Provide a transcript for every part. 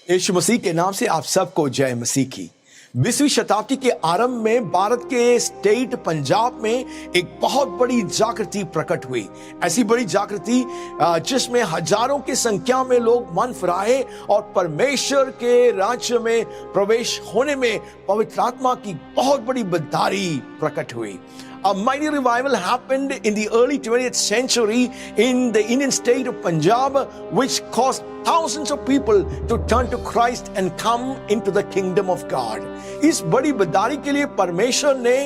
यीशु मसीह के नाम से आप सबको जय मसीह की। 20वीं शताब्दी के आरंभ में भारत के स्टेट पंजाब में एक बहुत बड़ी जागृति प्रकट हुई। ऐसी बड़ी जागृति जिसमें हजारों की संख्या में लोग मन फिराए और परमेश्वर के राज्य में प्रवेश होने में पवित्र आत्मा की बहुत बड़ी बदारी प्रकट हुई। A mighty revival happened in the early 20th century in the Indian state of Punjab, which caused thousands of people to turn to Christ and come into the kingdom of God. इस बड़ी बदारी के लिए परमेश्वर ने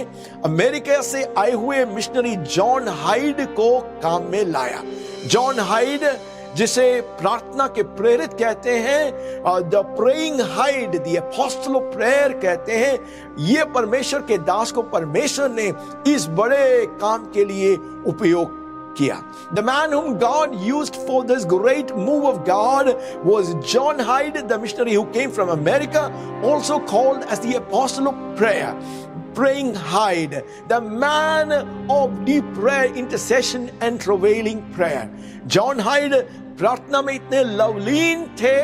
America से आए हुए missionary John hide को काम में लाया। जॉन हाइड, जिसे प्रार्थना के प्रेरित कहते हैं, the praying hide, the apostle of prayer कहते हैं, ये परमेश्वर के दास को परमेश्वर ने इस बड़े काम के लिए उपयोग किया। The man whom God used for this great move of God was John Hyde, the missionary who came from America, also called as the apostle of prayer. Praying Hyde, the man of deep prayer, intercession and travailing prayer. John Hyde प्रार्थना में इतने लवलीन थे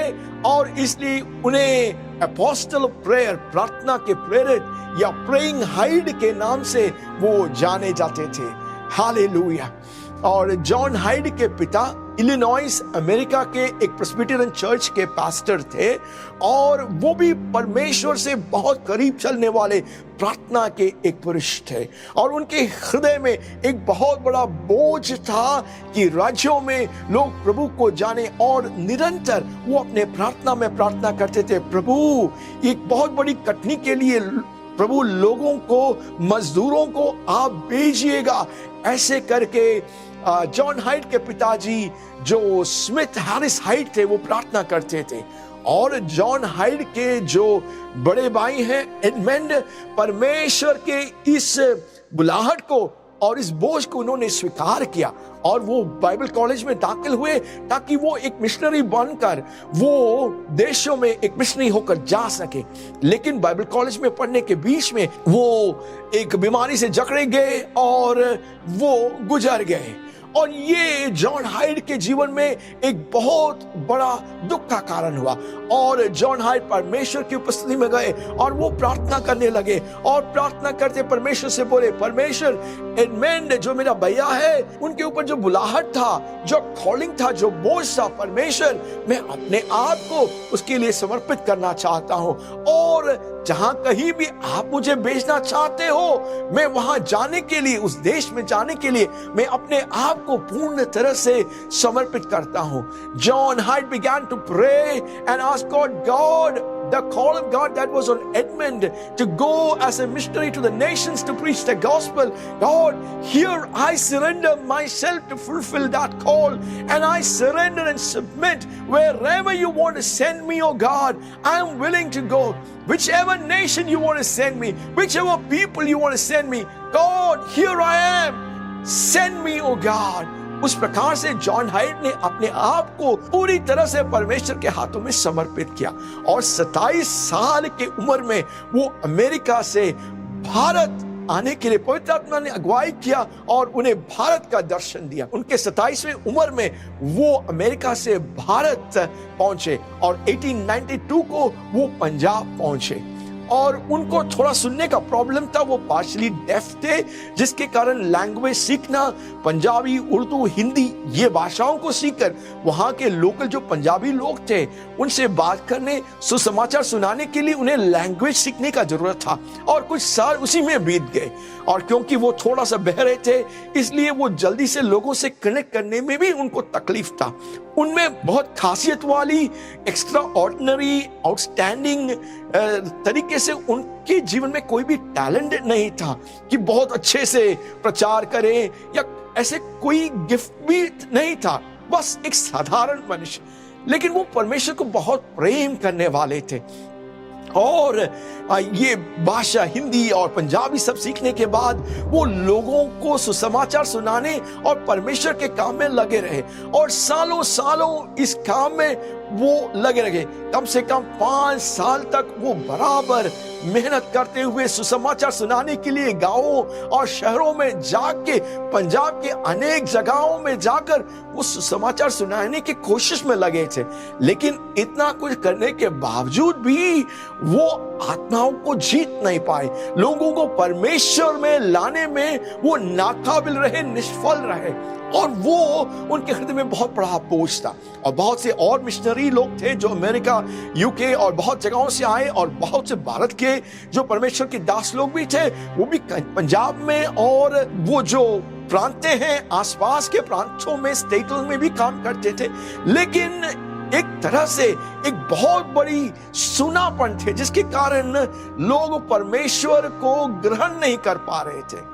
और इसलिए उन्हें apostle of prayer, प्रार्थना के प्रेरित या प्रेइंग हाइड के नाम से वो जाने जाते थे। हालेलुया। और जॉन हाइड के पिता इलिनॉइस अमेरिका के एक प्रेस्बिटेरियन चर्च के पास्टर थे और वो भी परमेश्वर से बहुत करीब चलने वाले प्रार्थना के एक पुरुष थे। और उनके हृदय में एक बहुत बड़ा बोझ था कि राज्यों में लोग प्रभु को जाने और निरंतर वो अपने प्रार्थना में प्रार्थना करते थे, प्रभु एक बहुत बड़ी कठिनाई के लिए प्रभु लोगों को, मजदूरों को आप भेजिएगा। ऐसे करके जॉन हाइड के पिताजी जो स्मिथ हैरिस हाइड थे वो प्रार्थना करते थे। और जॉन हाइड के जो बड़े भाई हैं एडमंड, परमेश्वर के इस बुलाहट को और इस बोझ को उन्होंने स्वीकार किया और वो बाइबल कॉलेज में दाखिल हुए ताकि वो एक मिशनरी बनकर वो देशों में एक मिशनरी होकर जा सके। लेकिन बाइबल कॉलेज में पढ़ने के बीच में वो एक बीमारी से जकड़े गए और वो गुजर गए। और ये जॉन हाइड के जीवन में एक बहुत बड़ा दुख का कारण हुआ और जॉन हाइड परमेश्वर की उपस्थिति में गए और वो प्रार्थना करने लगे और प्रार्थना करते परमेश्वर से बोले, परमेश्वर एडमंड जो मेरा भैया है उनके ऊपर जो बुलाहट था, जो कॉलिंग था, जो बोझ था, परमेश्वर मैं अपने आप को उसके लिए समर्पित करना चाहता हूँ और जहां कहीं भी आप मुझे भेजना चाहते हो मैं वहां जाने के लिए, उस देश में जाने के लिए मैं अपने आप को पूर्ण तरह से समर्पित करता हूं। John Hyde began to pray and ask God, the call of God that was on Edmund to go as a missionary to the nations to preach the gospel. God, here I surrender myself to fulfill that call and I surrender and submit wherever you want to send me, oh God. I am willing to go. Whichever nation you want to send me, whichever people you want to send me, God, here I am. Send me, oh God. उस प्रकार से John hide ने अपने आप को पूरी तरह से परमेश्वर के हाथों में समर्पित किया और 27 साल की उम्र में वो अमेरिका से भारत आने के लिए पवित्र आत्मा ने अगुवाई किया और उन्हें भारत का दर्शन दिया। उनके 27वें उम्र में वो अमेरिका से भारत पहुंचे और 1892 को वो पंजाब पहुंचे। और उनको थोड़ा सुनने का प्रॉब्लम था, वो पार्शली डेफ थे, जिसके कारण लैंग्वेज सीखना, पंजाबी, उर्दू, हिंदी ये भाषाओं को सीखकर वहां के लोकल जो पंजाबी लोग थे उनसे बात करने, सुसमाचार सुनाने के लिए उन्हें लैंग्वेज सीखने का जरूरत था और कुछ साल उसी में बीत गए। और क्योंकि वो थोड़ा सा बहरे थे इसलिए वो जल्दी से लोगों से कनेक्ट करने में भी उनको तकलीफ था। उनमें बहुत खासियत वाली, एक्स्ट्रा ऑर्डिनरी, आउटस्टैंडिंग तरीके से उनके जीवन में कोई भी टैलेंट नहीं था कि बहुत अच्छे से प्रचार करें या ऐसे कोई गिफ्ट भी नहीं था, बस एक साधारण मनुष्य। लेकिन वो परमेश्वर को बहुत प्रेम करने वाले थे और ये भाषा हिंदी और पंजाबी सब सीखने के बाद वो लोगों को सुसमाचार सुनाने और परमेश्वर के काम में लगे रहे और सालों सालों इस काम में वो लगे रहे। कम से कम 5 साल तक वो बराबर मेहनत करते हुए सुसमाचार सुनाने के लिए गांवों और शहरों में जाके, पंजाब के अनेक जगहों में जाकर वो सुसमाचार सुनाने की कोशिश में लगे थे। लेकिन इतना कुछ करने के बावजूद भी वो आत्माओं को जीत नहीं पाए, लोगों को परमेश्वर में लाने में वो नाकाबिल रहे, निष्फल रहे, और वो उनके हृदय में बहुत बड़ा बोझ था। और बहुत से और मिशनरी लोग थे जो अमेरिका, यूके और बहुत जगहों से आए, और बहुत से भारत के जो परमेश्वर के दास लोग भी थे, वो भी पंजाब में और वो जो प्रांत हैं आसपास के प्रांतों में, स्टेटों में भी काम करते थे। लेकिन एक तरह से एक बहुत बड़ी सुनापन थे, जिसके कारण लोग परमेश्वर को ग्रहण नहीं कर पा रहे थे।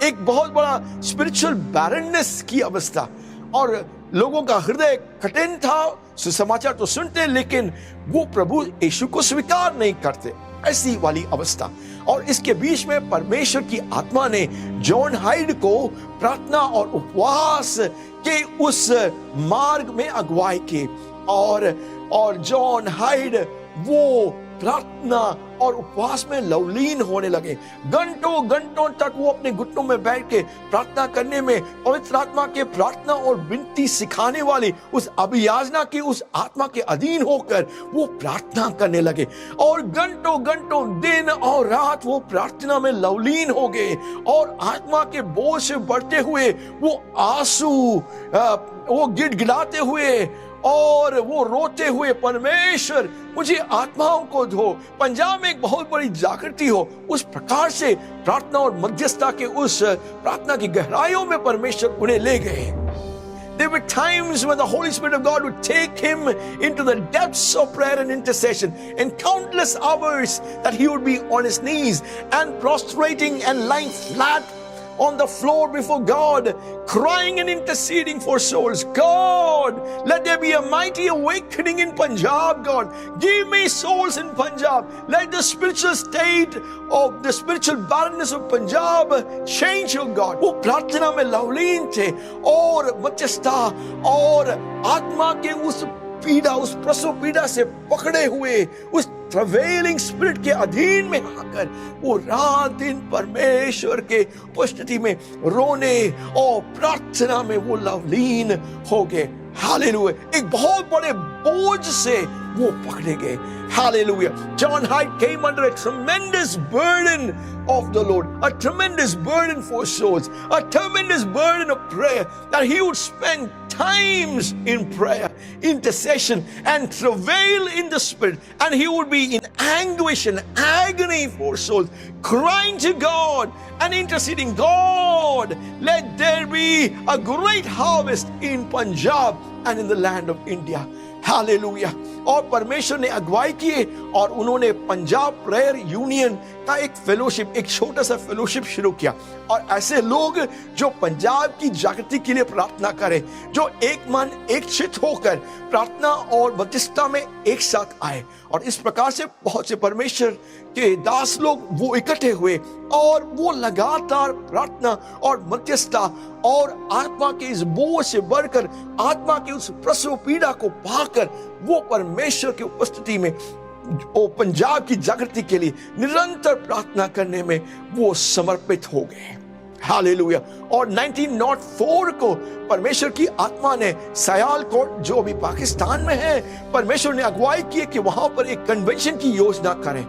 एक बहुत बड़ा स्पिरिचुअल बैरननेस की अवस्था, और लोगों का हृदय कठिन था। सुसमाचार तो सुनते, लेकिन वो प्रभु यीशु को स्वीकार नहीं करते, ऐसी वाली अवस्था। और इसके बीच में परमेश्वर की आत्मा ने जॉन हाइड को प्रार्थना और उपवास के उस मार्ग में अगुवाई की, और जॉन हाइड वो प्रार्थना और उपवास में लवलीन होने लगे। घंटों घंटों तक वो अपने घुटनों में बैठ के प्रार्थना करने में, पवित्र आत्मा के प्रार्थना और विनती सिखाने वाली उस अभियाचना की उस आत्मा के अधीन होकर वो प्रार्थना करने लगे। और घंटों घंटों दिन और रात वो प्रार्थना में लवलीन हो गए, और आत्मा के बोझ से बढ़ते हुए वो आंसू वो गिड़गिड़ाते हुए और वो रोते हुए, परमेश्वर मुझे आत्माओं को दो, पंजाब में एक बहुत बड़ी जागृति हो। उस प्रकार से प्रार्थना और मध्यस्थता के उस प्रार्थना की गहराइयों में परमेश्वर उन्हें ले गए। There were times when the Holy Spirit of God would take him into the depths of prayer and intercession, and countless hours that he would be on his knees and prostrating and lying flat on the floor before God, crying and interceding for souls. God, let there be a mighty awakening in Punjab. God, give me souls in Punjab. Let the spiritual state of the spiritual barrenness of Punjab change, oh God. वो प्रार्थना में लवलीन थे, और मध्यस्थता और आत्मा के उस पीड़ा, उस प्रसव पीड़ा से पकड़े हुए उस ट्रवेलिंग स्पिरिट के अधीन में आकर वो रात दिन परमेश्वर के उपस्थिति में रोने और प्रार्थना में वो लवलीन हो गए। हालेलुया। एक बहुत बड़े बोझ से वो पकड़े गए। Hallelujah. John Hyde came under a tremendous burden of the Lord, a tremendous burden for souls, a tremendous burden of prayer, that he would spend times in prayer, intercession, and travail in the Spirit, and he would be in anguish and agony for souls, crying to God and interceding. God, let there be a great harvest in Punjab and in the land of India. Hallelujah. और परमेश्वर ने अगुवाई किए, और उन्होंने Punjab prayer union का एक fellowship, एक छोटा सा फेलोशिप शुरू किया। और ऐसे लोग जो पंजाब की जागृति के लिए प्रार्थना करें, जो एक मन एक चित्त होकर प्रार्थना और मध्यस्थता में एक साथ आए। और इस प्रकार से बहुत से परमेश्वर के दास लोग वो इकट्ठे हुए, और वो लगातार प्रार्थना और मध्यस्थता और आत्मा के इस बोझ से बढ़कर, आत्मा की उस प्रसव पीड़ा को पाकर वो परमेश्वर की उपस्थिति में, वो पंजाब की जागृति के लिए निरंतर प्रार्थना करने में वो समर्पित हो गए। हालेलुया। और 1904 को परमेश्वर की आत्मा ने सियालकोट, जो अभी पाकिस्तान में है, परमेश्वर ने अगुवाई की कि वहां पर एक कन्वेंशन की योजना करें,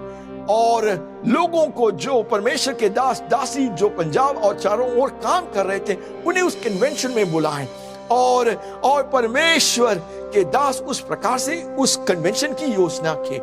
और लोगों को, जो परमेश्वर के दास दासी जो पंजाब और चारों ओर काम कर रहे थे, उन्हें उस कन्वेंशन में बुलाएं। और परमेश्वर के दास उस प्रकार से उस कन्वेंशन की योजना की।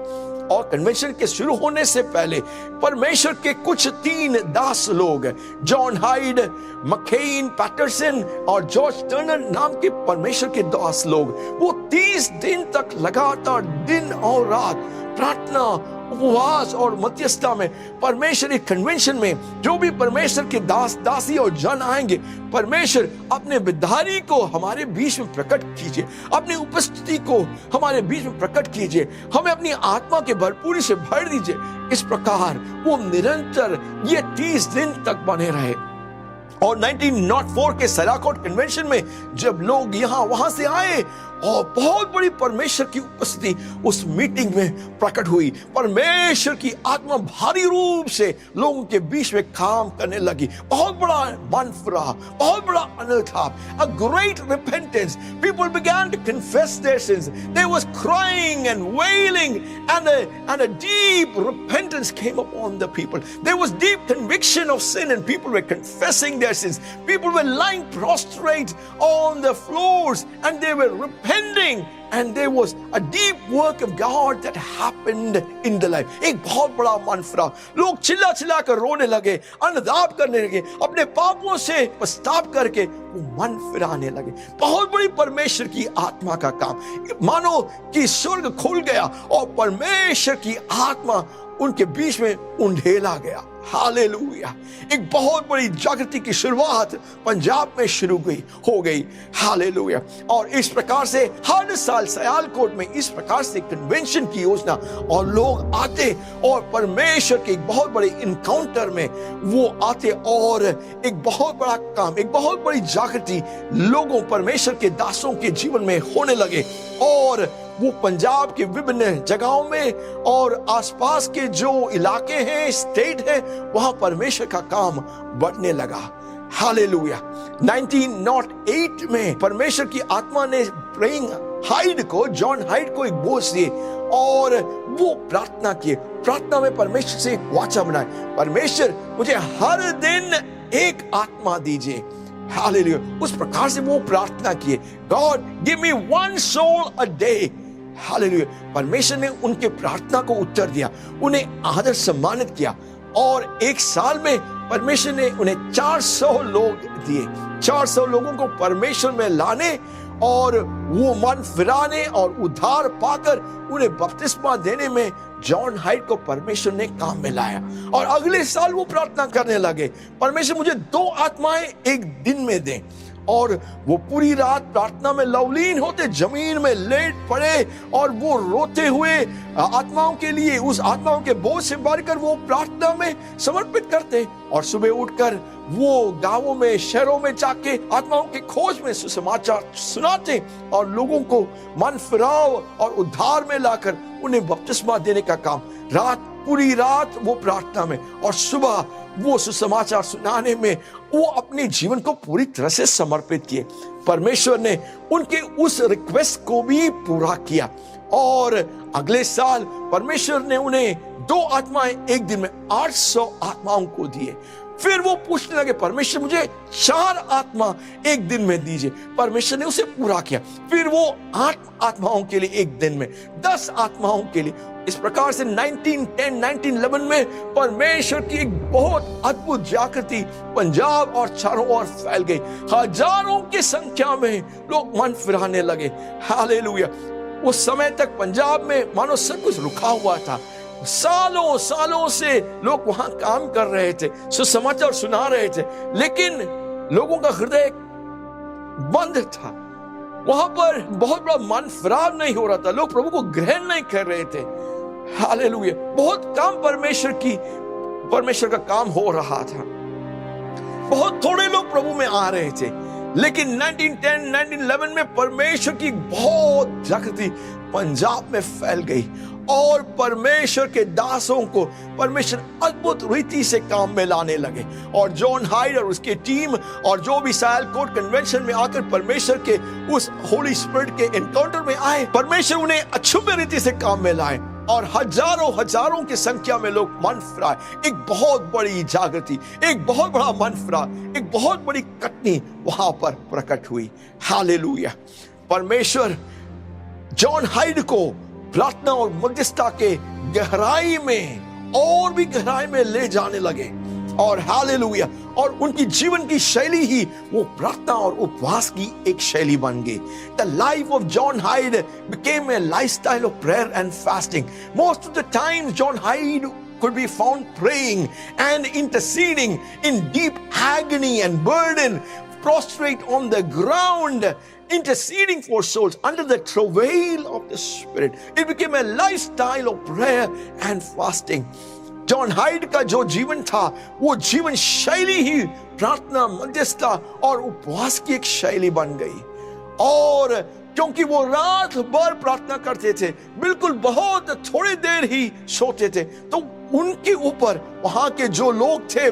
और कन्वेंशन के शुरू होने से पहले परमेश्वर के कुछ 3 दास लोग, जॉन हाइड, मकेन पैटरसन और जॉर्ज टर्नर नाम के परमेश्वर के दास लोग, वो 30 दिन तक लगातार दिन और रात प्रार्थना, उपवास और मध्यस्थता में परमेश्वर एक कन्वेंशन में, जो भी परमेश्वर के दास दासी और जन आएंगे, परमेश्वर अपने विधारी को हमारे बीच में प्रकट कीजिए, अपनी उपस्थिति को हमारे बीच में प्रकट कीजिए, हमें अपनी आत्मा के भरपूरी से भर दीजिए। इस प्रकार वो निरंतर ये 30 दिन तक बने रहे। और 1904 के सियालकोट कन्वेंशन में जब लोग यहाँ वहां से आए, और बहुत बड़ी परमेश्वर की उपस्थिति उस मीटिंग में प्रकट हुई। परमेश्वर की आत्मा भारी रूप से लोगों के बीच में काम करने लगी। बहुत बड़ा मन फिरा, बहुत बड़ा अनल था। A great repentance. People began to confess their sins. There was crying and wailing, and a deep repentance came upon the people. There was deep conviction of sin, and people were confessing their sins. People were lying prostrate on the floors, and they were repenting. And there was a deep work of God that happened in the life. एक बहुत बड़ा मन फिरा। लोग चिल्ला चिल्ला कर रोने लगे, अनुताप करने लगे, अपने पापों से पश्चाताप करके वो मन फिराने लगे। बहुत बड़ी परमेश्वर की आत्मा का काम, मानो कि स्वर्ग खुल गया और परमेश्वर की आत्मा उनके बीच में उंडेला गया। हालेलुया। एक बहुत बड़ी जागृति की शुरुआत पंजाब में शुरू हो गई। हालेलुया। और इस प्रकार से हर साल सियालकोट में इस प्रकार से कन्वेंशन की योजना, और लोग आते और परमेश्वर के एक बहुत बड़े इनकाउंटर में वो आते, और एक बहुत बड़ा काम, एक बहुत बड़ी जागृति लोगों, परमेश्वर के दासों के जीवन में होने लगे। और वो पंजाब के विभिन्न जगहों में और आसपास के जो इलाके हैं, स्टेट है, वहां परमेश्वर का काम बढ़ने लगा। हालेलुया। 1908 में परमेश्वर की आत्मा ने प्रेइंग हाइड को, जॉन हाइड को एक बोझ दिए और वो प्रार्थना किए। प्रार्थना में परमेश्वर से एक वाचा बनाए, परमेश्वर मुझे हर दिन एक आत्मा दीजिए। हालेलुया। उस प्रकार से वो प्रार्थना किए, God give me one soul a day. हालेलुया। परमेश्वर ने उनके प्रार्थना को उत्तर दिया, उन्हें आदर सम्मानित किया, और एक साल में परमेश्वर ने उन्हें 400 लोग दिए। 400 लोगों को परमेश्वर में लाने और वो मन फिराने और उद्धार पाकर उन्हें बपतिस्मा देने में जॉन हाइड को परमेश्वर ने काम में लाया। और अगले साल वो प्रार्थना करने लगे, परमेश्वर मुझे 2 आत्माएं एक दिन में दें। और वो पूरी रात प्रार्थना में लवलीन होते, जमीन में लेट पड़े और वो रोते हुए आत्माओं के लिए, उस आत्माओं के बोझ से भरकर वो प्रार्थना में समर्पित करते, और सुबह उठकर वो गांवों में, शहरों में जाके आत्माओं के खोज में सुसमाचार सुनाते और लोगों को मन फिराव और उद्धार में लाकर उन्हें बपतिस्मा देने का काम। पूरी रात वो प्रार्थना में और सुबह वो सुसमाचार सुनाने में वो अपने जीवन को पूरी तरह से समर्पित किए। परमेश्वर ने उनके उस रिक्वेस्ट को भी पूरा किया, और अगले साल परमेश्वर ने उन्हें 2 आत्माएं एक दिन में 800 आत्माओं को दिए। फिर वो पूछने लगे, परमेश्वर मुझे 4 आत्मा एक दिन में दीजिए। परमेश्वर ने उसे पूरा किया। फिर वो 8 आत्माओं के लिए एक दिन में, 10 आत्माओं के लिए। इस प्रकार से 1910, 1911 में परमेश्वर की एक बहुत अद्भुत जागृति पंजाब और चारों ओर फैल गई। हजारों की संख्या में लोग मन फिराने लगे। हालेलुया। उस समय तक पंजाब में मानो सब कुछ रुका हुआ था। सालों सालों से लोग वहां काम कर रहे थे, सुसमाचार सुना रहे थे, लेकिन लोगों का हृदय बंद था। वहां पर बहुत बड़ा मन फिराव नहीं हो रहा था, लोग प्रभु को ग्रहण नहीं कर रहे थे। हालेलुया। बहुत कम परमेश्वर का काम हो रहा था, बहुत थोड़े लोग प्रभु में आ रहे थे। लेकिन 1910, 1911 में परमेश्वर की बहुत जागृति पंजाब में फैल गई, और परमेश्वर के दासों को परमेश्वर अद्भुत रीति से काम में लाने लगे। और जॉन हाइड और उसकी टीम और जो भी सियालकोट कन्वेंशन में आकर परमेश्वर के उस होली स्पिरिट के एनकाउंटर में आए, परमेश्वर उन्हें अछूते रीति से काम में लाए, और हजारों की संख्या में लोग मन फिराए। एक बहुत बड़ी जागृति, एक बहुत बड़ा मन फिरा, एक बहुत बड़ी कटनी वहां पर प्रकट हुई। हालेलुया। परमेश्वर जॉन हाइड को प्रार्थना और मध्यस्थता के गहराई में और भी गहराई में ले जाने लगे, और हालेलुया। और उनकी जीवन की शैली ही वो प्रार्थना और उपवास की एक शैली बन गई। The life of John Hyde became a lifestyle of prayer and fasting. Most of the time John Hyde could be found praying and interceding in deep agony and burden, prostrate on the ground, interceding for souls under the travail of the Spirit. It became a lifestyle of prayer and fasting. John hide का जो जीवन था, वो जीवन शैली ही प्रार्थना, मध्यस्थता और उपवास की एक शैली बन गई। और क्योंकि वो रात भर प्रार्थना करते थे, बिल्कुल बहुत थोड़ी देर ही सोते थे। तो उनके ऊपर वहां के जो लोग थे,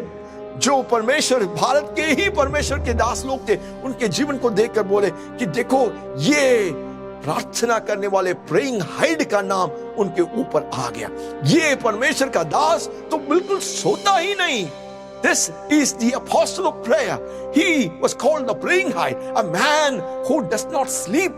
जो परमेश्वर, भारत के ही परमेश्वर के दास लोग थे, उनके जीवन को देखकर बोले कि देखो ये प्रार्थना करने वाले प्रेइंग हाइड का नाम उनके ऊपर आ गया। ये परमेश्वर का दास तो बिल्कुल सोता ही नहीं। This is the apostle of prayer. He was called the praying hide, a man who does not sleep.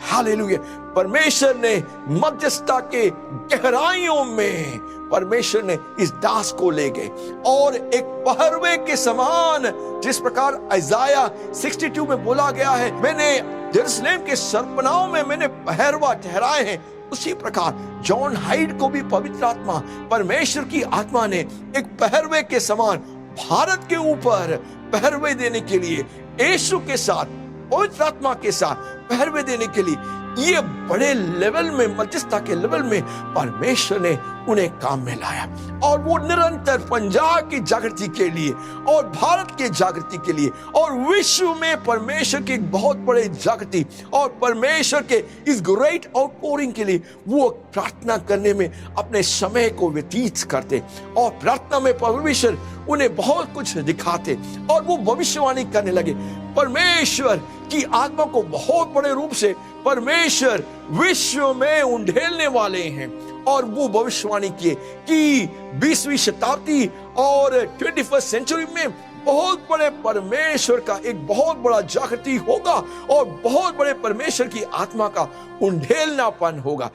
Hallelujah. परमेश्वर ने मध्यस्थता के गहराइयों में परमेश्वर ने इस दास को ले गए और एक पहरवे के समान, जिस प्रकार इज़ाया 62 में बोला गया है, मैंने यरूशलेम के सरपनाओं में मैंने पहरवा ठहराए हैं, उसी प्रकार जॉन हाइड को भी पवित्र आत्मा, परमेश्वर की आत्मा ने एक पहरवे के समान भारत के ऊपर पहरवे देने के लिए, यीशु के साथ, पवित्र आत्मा के साथ पहरवे देने के लिए, ये बड़े लेवल में, मध्यस्थता के लेवल में परमेश्वर ने उन्हें काम में लाया। और वो निरंतर पंजाब की जागृति के लिए और भारत के जागृति के लिए और विश्व में परमेश्वर की बहुत बड़े जागृति और परमेश्वर के इस ग्रेट आउटपोरिंग के लिए वो प्रार्थना करने में अपने समय को व्यतीत करते और प्रार्थना में परमेश्वर उन्हें बहुत कुछ दिखाते और वो भविष्यवाणी करने लगे। परमेश्वर की आत्मा को बहुत बड़े रूप से परमेश्वर विश्व में उंडेलने वाले हैं और वो भविष्यवाणी किए कि 20वीं शताब्दी और 21st सेंचुरी में बहुत बड़े परमेश्वर का एक बहुत बड़ा जागृति होगा और बहुत बड़े परमेश्वर की आत्मा का उंडेलनापन होगा।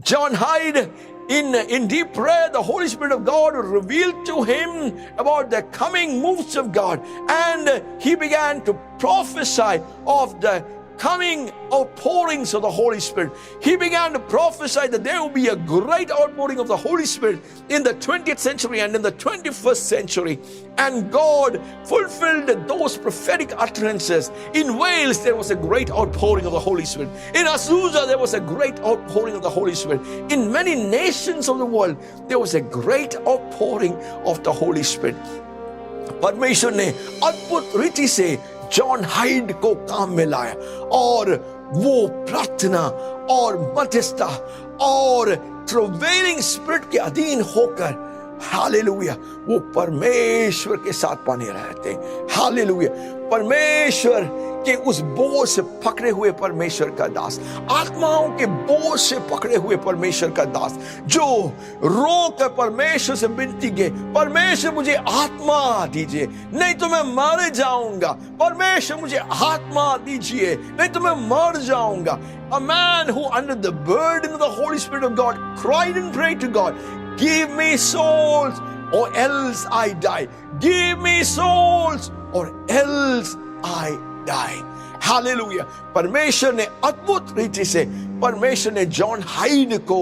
John Hyde, in deep prayer, the Holy Spirit of God revealed to him about the coming moves of God, and he began to prophesy of the coming outpourings of the Holy Spirit. He began to prophesy that there will be a great outpouring of the Holy Spirit in the 20th century and in the 21st century. And God fulfilled those prophetic utterances. In Wales, there was a great outpouring of the Holy Spirit. In Azusa, there was a great outpouring of the Holy Spirit. In many nations of the world, there was a great outpouring of the Holy Spirit. परमेश्वर ने अद्भुत रीति से John hide को काम में लाया और वो प्रार्थना और मध्यस्थता और ट्रवेलिंग स्पिरिट के अधीन होकर, हालेलुया, वो परमेश्वर के साथ बने रहते। हालेलुया, परमेश्वर के उस बोझ से पकड़े हुए परमेश्वर का दास, आत्माओं के बोझ से पकड़े हुए परमेश्वर का दास, जो रो कर परमेश्वर से विनती किए, परमेश्वर मुझे आत्मा दीजिए, नहीं तो मैं मर जाऊंगा, परमेश्वर मुझे आत्मा दीजिए, नहीं तो मैं मर जाऊंगा। A man who under the burden of the Holy Spirit of God cried and prayed to God, give me souls or else I die. Give me souls or else I die. Hallelujah, परमेश्वर ने अद्भुत रीति से परमेश्वर ने John hide को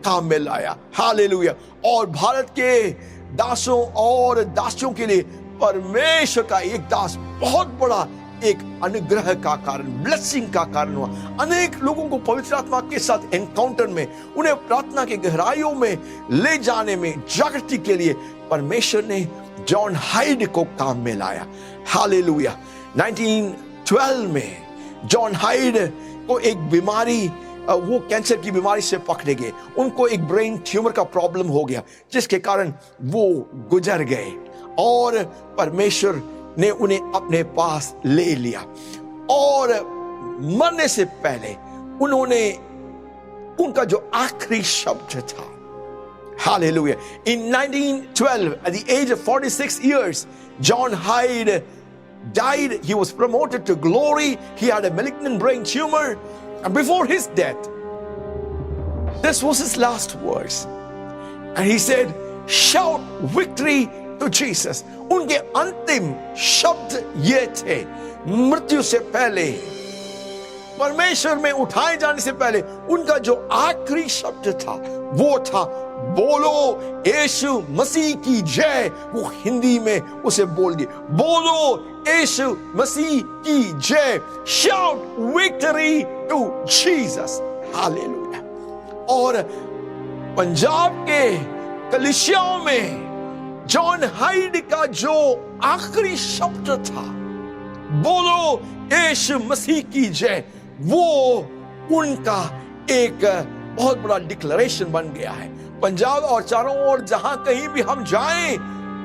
काम में लाया। हालेलुया, और भारत के दासों और दासियों के लिए परमेश्वर का एक दास बहुत बड़ा एक अनुग्रह का कारण, ब्लेसिंग का कारण हुआ। अनेक लोगों को पवित्र आत्मा के साथ एनकाउंटर में, उन्हें प्रार्थना के गहराइयों में ले जाने में, जागृति के लिए परमेश्वर ने जॉन हाइड को काम में लाया। हालेलुया, 1912 में जॉन हाइड को एक बीमारी, वो कैंसर की बीमारी से पकड़े गए। उनको एक ब्रेन ट्यूमर का प्रॉब्लम हो गया, जिसके कारण वो गुजर गए और परमेश्वर ने उन्हें अपने पास ले लिया। और मरने से पहले उन्होंने उनका जो आखिरी शब्द था, hallelujah, in 1912 at the age of 46 years, John Hyde died. He was promoted to glory. He had a malignant brain tumor, and before his death, this was his last words, and he said, shout victory to Jesus. उनके अंतिम शब्द ये थे, मृत्यु से पहले, परमेश्वर में उठाए जाने से पहले उनका जो आखिरी शब्द था वो था, बोलो यीशु मसीह की जय। वो हिंदी में उसे बोल दिए, बोलो यीशु मसीह की जय, शाउट विक्ट्री टू जीसस। हालेलुया। और पंजाब के कलीसियाओं में जॉन हाइड का जो आखिरी शब्द था, बोलो यीशु मसीह की जय, वो उनका एक बहुत बड़ा डिक्लेरेशन बन गया है। पंजाब और चारों ओर जहां कहीं भी हम जाएं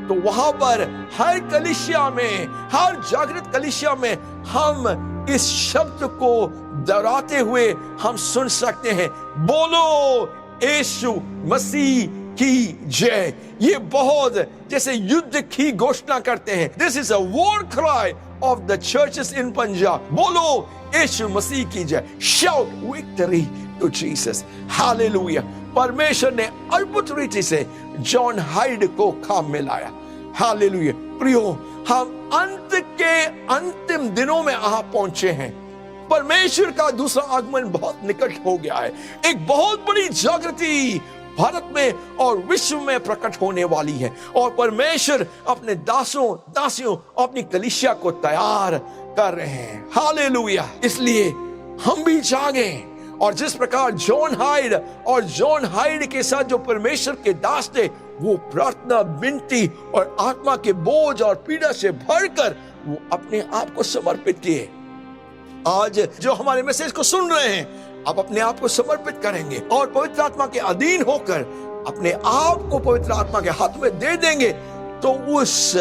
तो वहां पर हर कलीसिया में, हर जागृत कलीसिया में हम इस शब्द को दोहराते हुए हम सुन सकते हैं, बोलो यीशु मसीह की जय। ये बहुत जैसे युद्ध की घोषणा करते हैं। This is a war cry of the churches in Punjab. बोलो यीशु मसीह की जय। Shout victory to Jesus. Hallelujah. परमेश्वर ने अद्भुत रीति से जॉन हाइड को काम में लाया। हालेलुया। प्रियो, हम अंत के अंतिम दिनों में आ पहुंचे हैं। परमेश्वर का दूसरा आगमन बहुत निकट हो गया है। एक बहुत बड़ी जागृति भारत में और विश्व में प्रकट होने वाली है और परमेश्वर अपने दासों दासियों अपनी कलीसिया को तैयार कर रहे हैं। हालेलुया। इसलिए हम भी जागें और जिस प्रकार जॉन हाइड के साथ जो परमेश्वर के दास थे, वो प्रार्थना, विनती और आत्मा के बोझ और पीड़ा से भरकर वो अपने आप को समर्पित किए। आज जो हमारे मैसेज को सुन रहे हैं, आप अपने आप को समर्पित करेंगे और पवित्र आत्मा के अधीन होकर अपने आप को पवित्र आत्मा के हाथ में दे देंगे, तो उस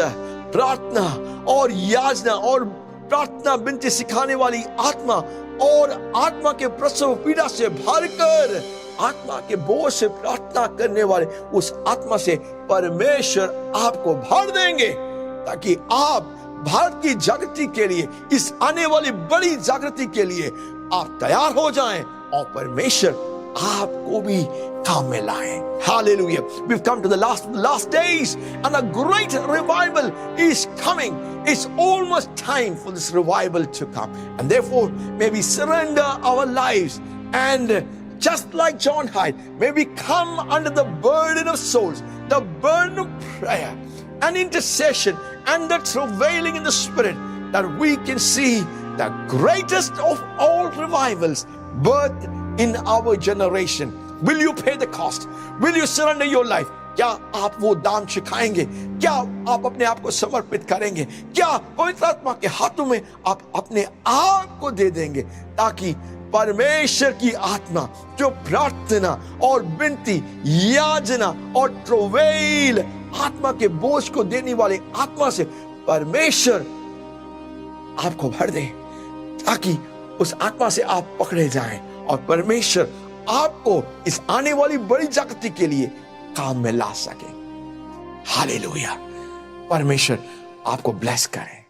प्रार्थना और याचना और प्रार्थना विनती सिखाने वाली आत्मा और आत्मा के प्रसव पीड़ा से भरकर आत्मा के बोझ से प्रार्थना करने वाले उस आत्मा से परमेश्वर आपको भर देंगे, ताकि आप भारत की जागृति के लिए, इस आने वाली बड़ी जागृति के लिए आप तैयार हो जाएं और परमेश्वर आपको भी काम में लाएं। Hallelujah. We've come to the last days and a great revival is coming. It's almost time for this revival to come. And therefore, may we surrender our lives and just like John Hyde, may we come under the burden of souls, the burden of prayer and intercession and the travailing in the spirit, that we can see the greatest of all revivals birthed in our generation. Will you pay the cost? Will you surrender your life? क्या आप वो दाम चुकाएंगे? क्या आप अपने आप को समर्पित करेंगे? क्या पवित्र आत्मा के हाथों में आप अपने आप को दे देंगे, ताकि परमेश्वर की आत्मा जो प्रार्थना और विनती, याचना और ट्रोवेल आत्मा के बोझ को देने वाले आत्मा से परमेश्वर आपको भर दे, ताकि उस आत्मा से आप पकड़े जाएं और परमेश्वर आपको इस आने वाली बड़ी जागृति के लिए काम में ला सके। हालेलुया। परमेश्वर आपको ब्लेस करे।